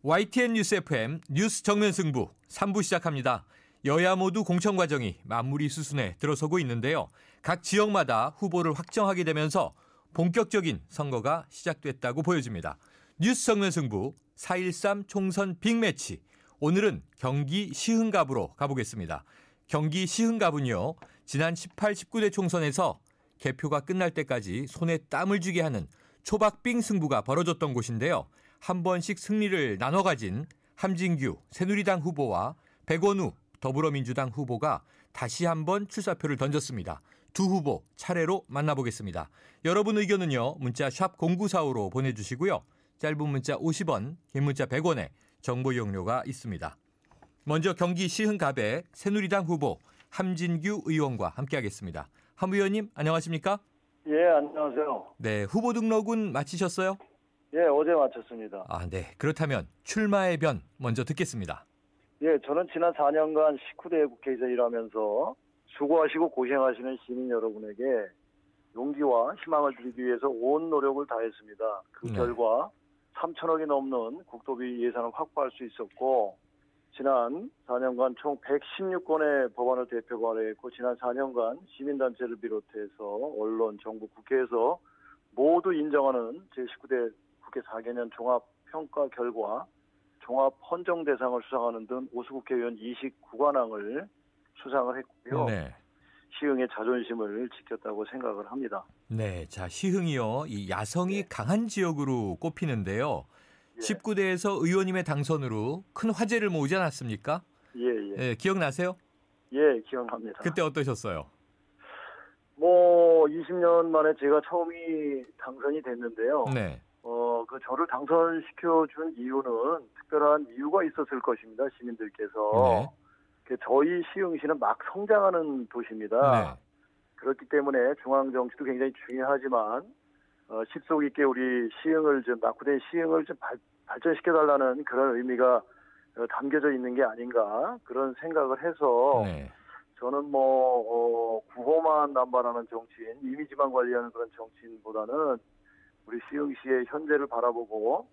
YTN 뉴스 FM 뉴스 정면 승부 3부 시작합니다. 여야 모두 공천 과정이 마무리 수순에 들어서고 있는데요. 각 지역마다 후보를 확정하게 되면서 본격적인 선거가 시작됐다고 보여집니다. 뉴스 정면 승부 4.13 총선 빅매치. 오늘은 경기 시흥갑으로 가보겠습니다. 경기 시흥갑은요, 지난 18, 19대 총선에서 개표가 끝날 때까지 손에 땀을 쥐게 하는 초박빙 승부가 벌어졌던 곳인데요. 한 번씩 승리를 나눠 가진 함진규 새누리당 후보와 백원우 더불어민주당 후보가 다시 한번 출사표를 던졌습니다. 두 후보 차례로 만나보겠습니다. 여러분 의견은요, 문자 샵 0945로 보내주시고요. 짧은 문자 50원, 긴 문자 100원에 정보 이용료가 있습니다. 먼저 경기 시흥갑의 새누리당 후보 함진규 의원과 함께하겠습니다. 함 의원님 안녕하십니까? 예, 안녕하세요. 네, 후보 등록은 마치셨어요? 예, 어제 마쳤습니다. 아, 네. 그렇다면 출마의 변 먼저 듣겠습니다. 예, 저는 지난 4년간 19대 국회에서 일하면서 수고하시고 고생하시는 시민 여러분에게 용기와 희망을 드리기 위해서 온 노력을 다했습니다. 그 결과 3천억이 넘는 국토비 예산을 확보할 수 있었고, 지난 4년간 총 116건의 법안을 대표 발의했고, 지난 4년간 시민단체를 비롯해서 언론, 정부, 국회에서 모두 인정하는 제19대 국회 4개년 종합평가 결과 종합헌정 대상을 수상하는 등 우수국회의원 29관왕을 수상을 했고요. 네. 시흥의 자존심을 지켰다고 생각을 합니다. 네, 자 시흥이요, 이 야성이 강한 지역으로 꼽히는데요. 19대에서 의원님의 당선으로 큰 화제를 모으지 않았습니까? 예, 기억나세요? 예, 기억납니다. 그때 어떠셨어요? 20년 만에 제가 처음이 당선이 됐는데요. 네. 저를 당선시켜준 이유는 특별한 이유가 있었을 것입니다. 시민들께서. 네. 저희 시흥시는 막 성장하는 도시입니다. 네. 그렇기 때문에 중앙정치도 굉장히 중요하지만, 식속 있게 우리 시흥을 낙후된 시흥을 좀 발전시켜달라는 그런 의미가 담겨져 있는 게 아닌가, 그런 생각을 해서, 네. 저는 구호만 남발하는 정치인, 이미지만 관리하는 그런 정치인보다는 우리 시흥시의 현재를 바라보고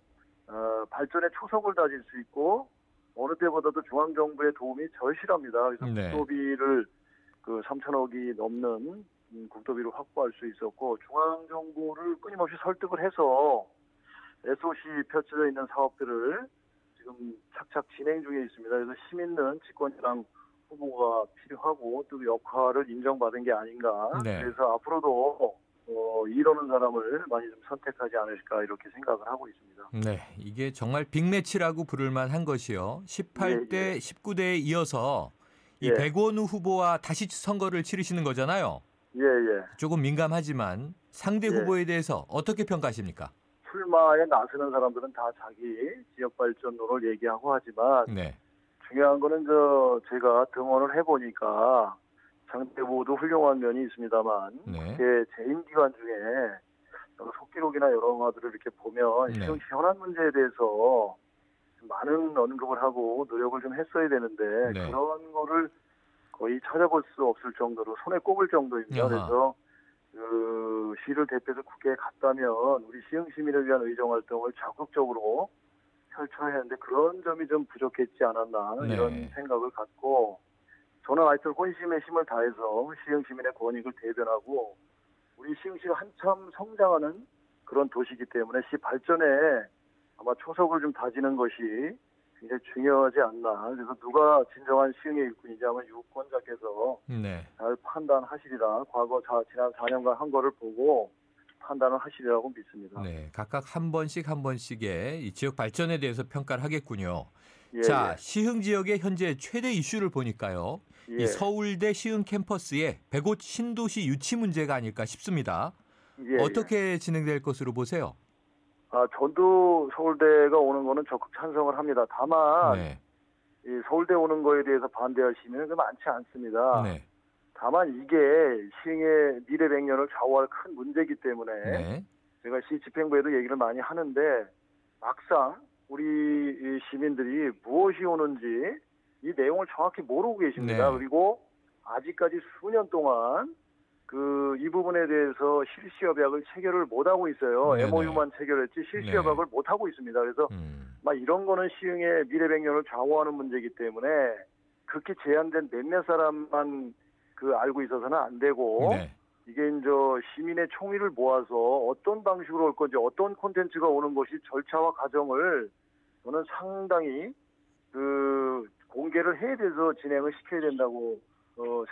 발전의 초석을 다질 수 있고 어느 때보다도 중앙정부의 도움이 절실합니다. 그래서 국토비를 3천억이 넘는 국토비를 확보할 수 있었고, 중앙정부를 끊임없이 설득을 해서 SOC 펼쳐져 있는 사업들을 지금 착착 진행 중에 있습니다. 그래서 힘 있는 집권여당 후보가 필요하고 또 역할을 인정받은 게 아닌가. 네. 그래서 앞으로도 이러는 사람을 많이 좀 선택하지 않을까, 이렇게 생각을 하고 있습니다. 네, 이게 정말 빅매치라고 부를 만한 것이요. 18대, 19대에 이어서 이 백원우 후보와 다시 선거를 치르시는 거잖아요. 예. 조금 민감하지만 상대 후보에 대해서 어떻게 평가하십니까? 출마에 나서는 사람들은 다 자기 지역 발전론을 얘기하고 하지만 중요한 거는 제가 등원을 해보니까 상대 모두 훌륭한 면이 있습니다만 제 재임 기간 중에 속기록이나 여러 것들을 이렇게 보면 시흥시 현안 문제에 대해서 많은 언급을 하고 노력을 좀 했어야 되는데 그런 거를 거의 찾아볼 수 없을 정도로 손에 꼽을 정도입니다. 그래서 시를 대표해서 국회에 갔다면 우리 시흥 시민을 위한 의정 활동을 적극적으로 펼쳐야 하는데 그런 점이 좀 부족했지 않았나, 이런 생각을 갖고, 저는 하여튼 혼심의 힘을 다해서 시흥 시민의 권익을 대변하고, 우리 시흥시가 한참 성장하는 그런 도시이기 때문에 시 발전에 아마 초석을 좀 다지는 것이 굉장히 중요하지 않나. 그래서 누가 진정한 시흥의 일꾼인지 아마 유권자께서 잘 판단하시리라. 지난 4년간 한 거를 보고 판단을 하시리라고 믿습니다. 네, 각각 한 번씩의 이 지역 발전에 대해서 평가를 하겠군요. 자, 시흥 지역의 현재 최대 이슈를 보니까요. 이 서울대 시흥 캠퍼스의 100호 신도시 유치 문제가 아닐까 싶습니다. 어떻게 진행될 것으로 보세요? 저도 서울대가 오는 거는 적극 찬성을 합니다. 다만 이 서울대 오는 거에 대해서 반대할 시민은 많지 않습니다. 다만 이게 시흥의 미래 100년을 좌우할 큰 문제이기 때문에 제가 시 집행부에도 얘기를 많이 하는데, 막상 우리 시민들이 무엇이 오는지 이 내용을 정확히 모르고 계십니다. 그리고 아직까지 수년 동안 이 부분에 대해서 실시협약을 체결을 못하고 있어요. MOU만 체결했지 실시협약을 못하고 있습니다. 그래서 막 이런 거는 시흥의 미래백년을 좌우하는 문제이기 때문에 그렇게 제한된 몇몇 사람만 알고 있어서는 안 되고 네. 이게 이제 시민의 총의를 모아서 어떤 방식으로 올 건지 어떤 콘텐츠가 오는 것이 절차와 과정을 저는 상당히 공개를 해야 돼서 진행을 시켜야 된다고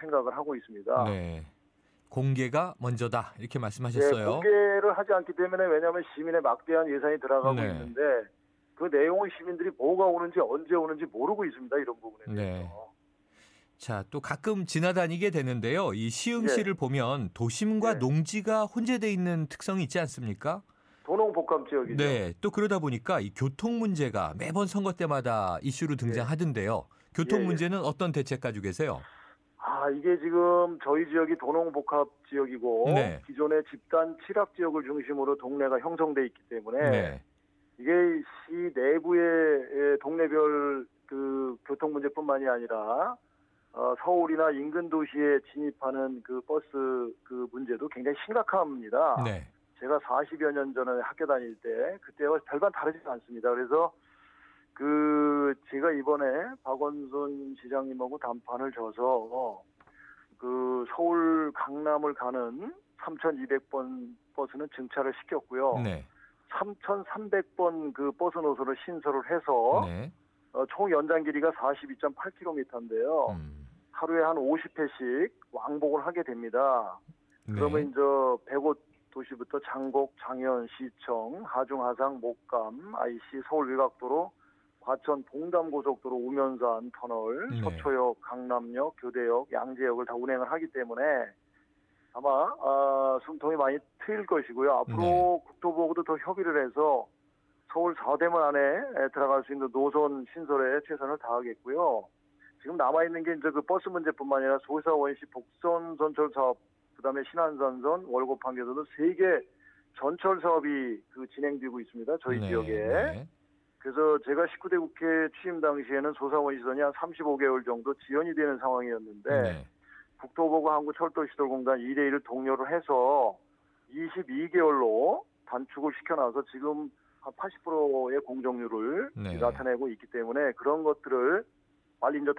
생각을 하고 있습니다. 네. 공개가 먼저다 이렇게 말씀하셨어요. 네, 공개를 하지 않기 때문에 왜냐하면 시민의 막대한 예산이 들어가고 네. 있는데 그 내용을 시민들이 뭐가 오는지 언제 오는지 모르고 있습니다. 이런 부분에 대해서. 네. 자, 또 가끔 지나다니게 되는데요. 이 시흥시를 보면 도심과 농지가 혼재되어 있는 특성이 있지 않습니까? 도농복합 지역이죠. 네, 또 그러다 보니까 이 교통 문제가 매번 선거 때마다 이슈로 등장하던데요. 교통 문제는 어떤 대책 가지고 계세요? 이게 지금 저희 지역이 도농복합 지역이고 네. 기존의 집단 칠합 지역을 중심으로 동네가 형성돼 있기 때문에 이게 시 내부의 동네별 교통 문제뿐만이 아니라 서울이나 인근 도시에 진입하는 버스 문제도 굉장히 심각합니다. 네. 제가 40여 년 전에 학교 다닐 때 그때와 별반 다르지 않습니다. 그래서 제가 이번에 박원순 시장님하고 담판을 져서 서울 강남을 가는 3,200번 버스는 증차를 시켰고요. 네. 3,300번 버스 노선을 신설을 해서 총 연장 길이가 42.8km인데요. 하루에 한 50회씩 왕복을 하게 됩니다. 그러면 이제 105 도시부터 장곡, 장현, 시청, 하중, 하상, 목감, IC, 서울 외곽도로, 과천, 봉담고속도로, 우면산 터널, 서초역, 강남역, 교대역, 양재역을 다 운행을 하기 때문에 아마 숨통이 많이 트일 것이고요. 앞으로 국토부하고도 더 협의를 해서 서울 4대문 안에 들어갈 수 있는 노선 신설에 최선을 다하겠고요. 지금 남아있는 게 이제 버스 문제뿐만 아니라 소사 원시 복선 전철 사업, 그다음에 신안산선, 월곡 판교선도 3개 전철 사업이 진행되고 있습니다. 저희 지역에. 그래서 제가 19대 국회 취임 당시에는 소사원시선이 한 35개월 정도 지연이 되는 상황이었는데 국토부가 한국철도시설공단 2대1을 독려를 해서 22개월로 단축을 시켜놔서 지금 한 80%의 공정률을 나타내고 있기 때문에 그런 것들을 빨리 이제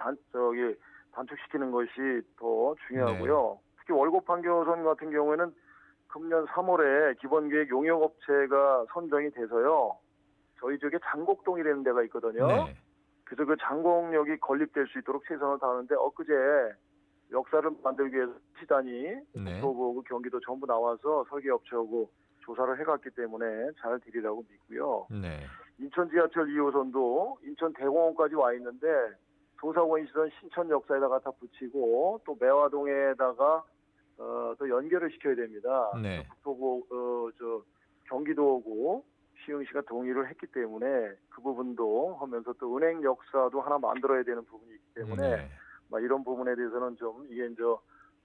단축시키는 것이 더 중요하고요. 특히 월곡 판교선 같은 경우에는 금년 3월에 기본계획 용역업체가 선정이 돼서요. 저희 지역에 장곡동이라는 데가 있거든요. 그래서 그 장곡역이 건립될 수 있도록 최선을 다하는데 엊그제 역사를 만들기 위해서 시단이 국토부, 경기도 전부 나와서 설계업체하고 조사를 해갔기 때문에 잘 되리라고 믿고요. 인천 지하철 2호선도 인천 대공원까지 와 있는데 소사원시선 신천 역사에다 갖다 붙이고 또 매화동에다가 또 연결을 시켜야 됩니다. 국토부 경기도하고 시흥시가 동의를 했기 때문에 그 부분도 하면서 또 은행 역사도 하나 만들어야 되는 부분이 있기 때문에 이런 부분에 대해서는 좀 이게 이제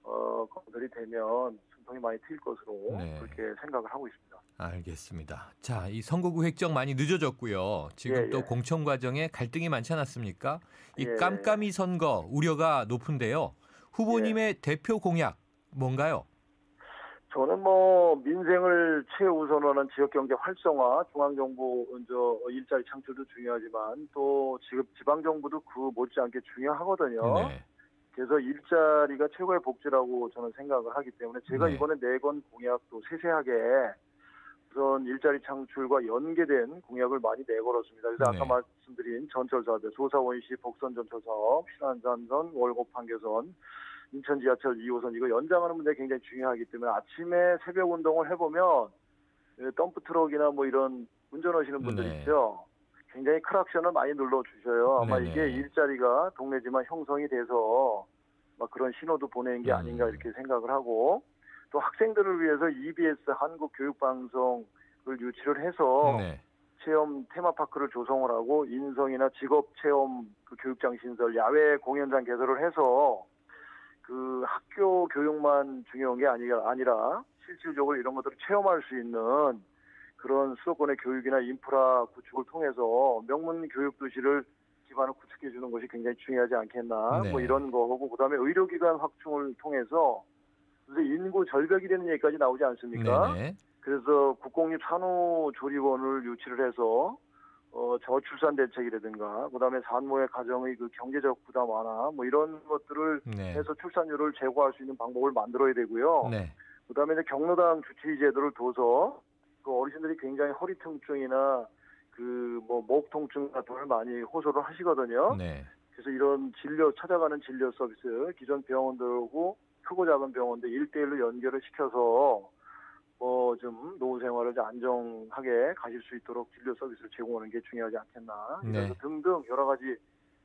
건설이 되면 숨통이 많이 트일 것으로 그렇게 생각을 하고 있습니다. 알겠습니다. 자, 이 선거구 획정 많이 늦어졌고요. 지금 또 공천 과정에 갈등이 많지 않았습니까? 이 깜깜이 선거 우려가 높은데요. 후보님의 대표 공약 뭔가요? 저는 민생을 최우선으로 지역경제 활성화, 중앙정부 일자리 창출도 중요하지만 또 지방정부도 그 못지않게 중요하거든요. 그래서 일자리가 최고의 복지라고 저는 생각을 하기 때문에 제가 이번에 내건 공약도 세세하게 우선 일자리 창출과 연계된 공약을 많이 내걸었습니다. 그래서 아까 말씀드린 전철 사업에 소사원시 복선 전철 사업, 신안산선, 월곡 판교선, 인천 지하철 2호선 이거 연장하는 문제 굉장히 중요하기 때문에 아침에 새벽 운동을 해보면 덤프트럭이나 이런 운전하시는 분들 있죠. 굉장히 크락션을 많이 눌러주셔요. 아마 이게 일자리가 동네지만 형성이 돼서 그런 신호도 보내는 게 아닌가 이렇게 생각을 하고 또 학생들을 위해서 EBS 한국교육방송을 유치를 해서 체험 테마파크를 조성을 하고 인성이나 직업체험 교육장 신설, 야외 공연장 개설을 해서 학교 교육만 중요한 게 아니라 실질적으로 이런 것들을 체험할 수 있는 그런 수도권의 교육이나 인프라 구축을 통해서 명문 교육 도시를 기반을 구축해 주는 것이 굉장히 중요하지 않겠나 이런 거고 그다음에 의료기관 확충을 통해서 인구 절벽이 되는 얘기까지 나오지 않습니까? 그래서 국공립 산후조리원을 유치를 해서 저출산 대책이라든가 그다음에 산모의 가정의 그 경제적 부담 완화 뭐 이런 것들을 네. 해서 출산율을 제고할 수 있는 방법을 만들어야 되고요. 네. 그다음에 이제 경로당 주치의 제도를 둬서 그 어르신들이 굉장히 허리 통증이나 그 뭐 목 통증 같은 걸 많이 호소를 하시거든요. 네. 그래서 이런 찾아가는 진료 서비스 기존 병원들하고 크고 작은 병원들 1대1로 연결을 시켜서 좀 노후 생활을 안정하게 가실 수 있도록 진료 서비스를 제공하는 게 중요하지 않겠나. 네. 등등 여러 가지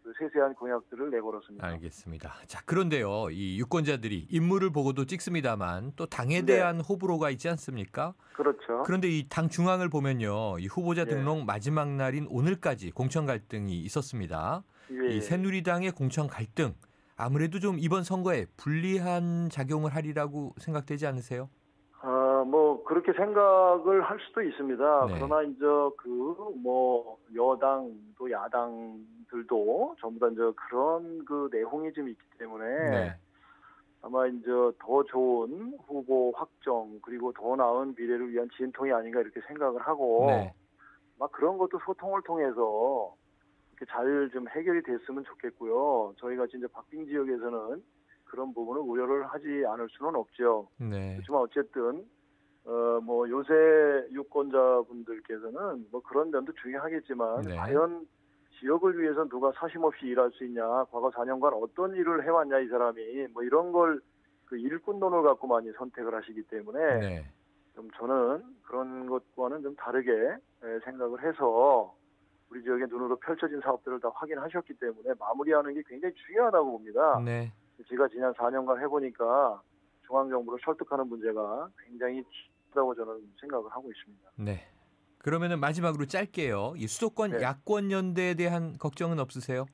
그 세세한 공약들을 내걸었습니다. 알겠습니다. 자, 그런데요. 이 유권자들이 인물을 보고도 찍습니다만 또 당에 네. 대한 호불호가 있지 않습니까? 그렇죠. 그런데 이 당 중앙을 보면요. 이 후보자 예. 등록 마지막 날인 오늘까지 공천 갈등이 있었습니다. 예. 이 새누리당의 공천 갈등 아무래도 좀 이번 선거에 불리한 작용을 하리라고 생각되지 않으세요? 그렇게 생각을 할 수도 있습니다. 네. 그러나 이제 여당 또 야당들도 전부 다 이제 그런 그 내홍이 좀 있기 때문에 네. 아마 이제 더 좋은 후보 확정 그리고 더 나은 미래를 위한 진통이 아닌가 이렇게 생각을 하고 네. 막 그런 것도 소통을 통해서 이렇게 잘 좀 해결이 됐으면 좋겠고요. 저희가 진짜 박빙 지역에서는 그런 부분을 우려를 하지 않을 수는 없죠. 네. 그렇지만 어쨌든 요새 유권자분들께서는 그런 면도 중요하겠지만 네. 과연 지역을 위해서 누가 사심없이 일할 수 있냐, 과거 4년간 어떤 일을 해왔냐 이 사람이 이런 걸 그 일꾼론을 갖고 많이 선택을 하시기 때문에 네. 좀 저는 그런 것과는 좀 다르게 생각을 해서 우리 지역의 눈으로 펼쳐진 사업들을 다 확인하셨기 때문에 마무리하는 게 굉장히 중요하다고 봅니다. 네. 제가 지난 4년간 해보니까 중앙정부를 설득하는 문제가 굉장히 크다고 저는 생각을 하고 있습니다. 네. 그러면은 마지막으로 짧게요. 이 수도권 네. 야권 연대에 대한 걱정은 없으세요?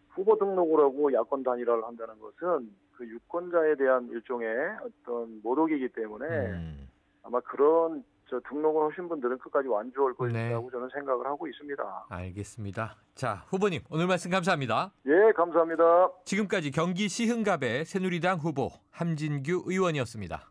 후보 등록을 하고 야권 단일화를 한다는 것은 그 유권자에 대한 일종의 어떤 모독이기 때문에 아마 그런 등록을 하신 분들은 끝까지 완주할 것이라고 저는 생각을 하고 있습니다. 알겠습니다. 자, 후보님 오늘 말씀 감사합니다. 예, 감사합니다. 지금까지 경기 시흥갑의 새누리당 후보 함진규 의원이었습니다.